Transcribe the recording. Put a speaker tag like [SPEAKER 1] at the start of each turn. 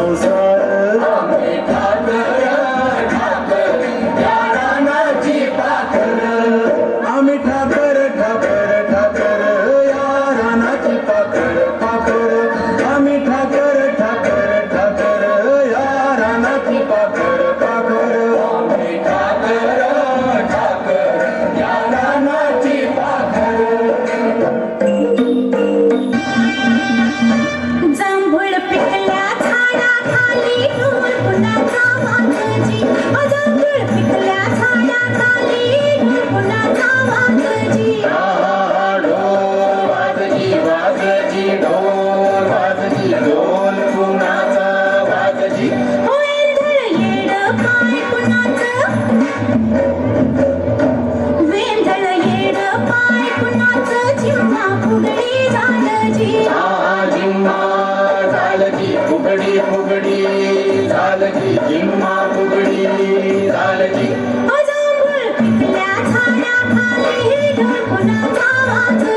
[SPEAKER 1] संसार
[SPEAKER 2] आम्ही ठाकर ठाकर या रानाची पाखर
[SPEAKER 1] आम्ही ठाकर ठाकर ठाकर या रानाची पाखर पाखर आम्ही ठाकर ठाकर ठाकर या रानाची पाखर पाखर
[SPEAKER 2] आम्ही ठाकर ठाकर या रानाची पाखर
[SPEAKER 3] जांभूळ पिकल्या झाडाखाली ढोल कुणाचा वाजजी जांभूळ पिकल्या झाडाखाली ढोल कुणाचा वाजजी
[SPEAKER 2] ढोल वाजजी वाजजी ढोल वाजजी ढोल कुणाचा वाजजी
[SPEAKER 3] वेंधळ येड पाय कुणाचं वेंधळ येड पाय कुणाचं जिव्हा फुगडी झालजी
[SPEAKER 2] जिम्मा झालजी फुगडी फुगडी झालजी जिम्मा फुगडी झालजी
[SPEAKER 3] जांभूळ पिकल्या झाडाखाली ढोल कुणाचा वाजजी